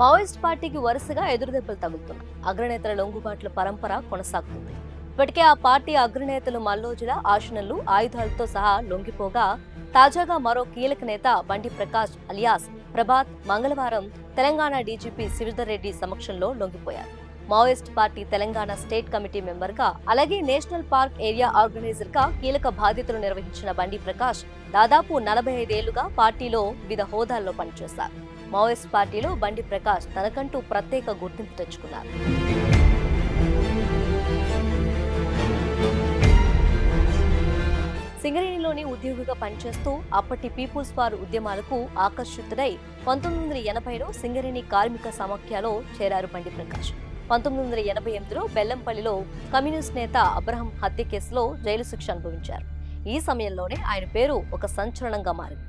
Maoist పార్టీకి వరుసగా ఎదురుదెబ్బలు తగులుతున్నాయి. అగ్రనేతల లొంగుబాట్ల పరంపర కొనసాగుతుంది. ఇప్పటికే ఆ పార్టీ అగ్రనేతలు మల్లోజుల ఆశనలు ఆయుధాలతో సహా లొంగిపోగా, తాజాగా మరో కీలక నేత బండి ప్రకాష్ అలియాస్ ప్రభాత్ మంగళవారం తెలంగాణ డీజీపీ శ్రీధర్ రెడ్డి సమక్షంలో లొంగిపోయారు. Maoist party Telangana state committee member గా, అలాగే నేషనల్ పార్క్ ఏరియా ఆర్గనైజర్ గా కీలక బాధ్యతలు నిర్వహించిన బండి ప్రకాష్ దాదాపు 45 ఏళ్లుగా పార్టీలో వివిధ హోదాల్లో పనిచేశారు. మావోయిస్ట్ పార్టీలో బండి ప్రకాష్ తనకంటూ ప్రత్యేక గుర్తింపు తెచ్చుకున్నారు. సింగరేణిలోని ఉద్యోగిగా పనిచేస్తూ అప్పటి పీపుల్స్ వార్ ఉద్యమాలకు ఆకర్షితుడై 1980లో సింగరేణి కార్మిక సమాఖ్యలో చేరారు బండి ప్రకాష్. 1988లో బెల్లంపల్లిలో కమ్యూనిస్ట్ నేత అబ్రహం హత్య కేసులో జైలు శిక్ష అనుభవించారు. ఈ సమయంలోనే ఆయన పేరు ఒక సంచలనంగా మారింది.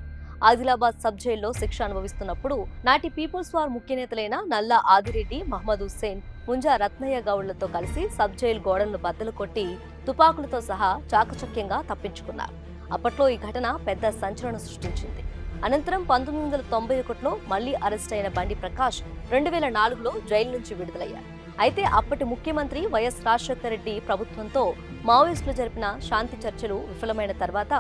ఆదిలాబాద్ సబ్ జైల్లో శిక్ష అనుభవిస్తున్నప్పుడు నాటి పీపుల్స్ వార్ ముఖ్య నేతలైన నల్లా ఆదిరెడ్డి, మహమ్మద్ హుస్సేన్, ముంజా రత్నయ్య గౌడ్లతో కలిసి సబ్ జైలు గోడలను బద్దలు కొట్టి తుపాకులతో సహా చాకచక్యంగా తప్పించుకున్నారు. అప్పట్లో ఈ ఘటన పెద్ద సంచలనం సృష్టించింది. అనంతరం 1991లో మళ్లీ అరెస్ట్ అయిన బండి ప్రకాష్ 2004లో జైలు నుంచి విడుదలయ్యారు. అయితే అప్పటి ముఖ్యమంత్రి వైఎస్ రాజశేఖర రెడ్డి ప్రభుత్వంతో మావోయిస్టులు జరిపిన శాంతి చర్చలు విఫలమైన తర్వాత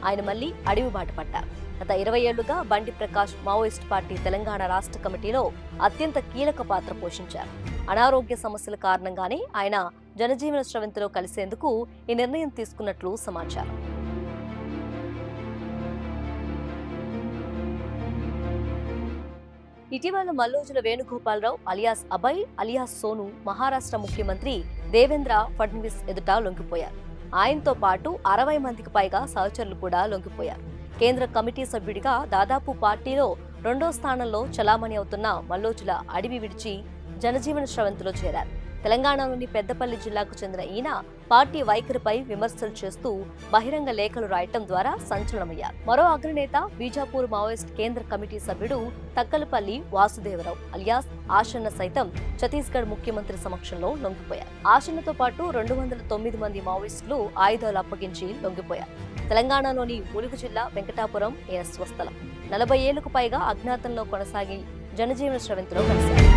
ఆయన మళ్లీ అడవి బాట పట్టారు. గత 20 ఏళ్లుగా బండి ప్రకాష్ మావోయిస్ట్ పార్టీ తెలంగాణ రాష్ట్ర కమిటీలో అత్యంత కీలక పాత్ర పోషించారు. అనారోగ్య సమస్యల కారణంగానే ఆయన జనజీవన స్రవంతిలో కలిసేందుకు ఈ నిర్ణయం తీసుకున్నట్లు సమాచారం. ఇటీవల మల్లోజుల వేణుగోపాలరావు అలియాస్ అభయ్ అలియాస్ సోను మహారాష్ట్ర ముఖ్యమంత్రి దేవేంద్ర ఫడ్నవీస్ ఎదుట లొంగిపోయారు. ఆయనతో పాటు 60 మందికి పైగా సహచరులు కూడా లొంగిపోయారు. కేంద్ర కమిటీ సభ్యుడిగా దాదాపు పార్టీలో 2వ స్థానంలో చలామణి అవుతున్న మల్లోజుల అడవి విడిచి జనజీవన స్రవంతిలో చేరారు. తెలంగాణలోని పెద్దపల్లి జిల్లాకు చెందిన ఈయన పార్టీ వైఖరిపై విమర్శలు చేస్తూ బహిరంగ లేఖలు రాయటం ద్వారా సంచలనమయ్యారు. మరో అగ్రనేత బీజాపూర్ మావోయిస్ట్ కేంద్ర కమిటీ సభ్యుడు తక్కలపల్లి వాసుదేవరావు అలియాస్ ఆషన్న సైతం ఛత్తీస్గఢ్ ముఖ్యమంత్రి సమక్షంలో లొంగిపోయారు. ఆషన్నతో పాటు 209 మంది మావోయిస్టులు ఆయుధాలు అప్పగించి లొంగిపోయారు. తెలంగాణలోని ములుగు జిల్లా వెంకటాపురం ఈయన స్వస్థలం. 40 ఏళ్లకు పైగా అజ్ఞాతంలో కొనసాగి జనజీవన స్రవంతిలో కలిశారు.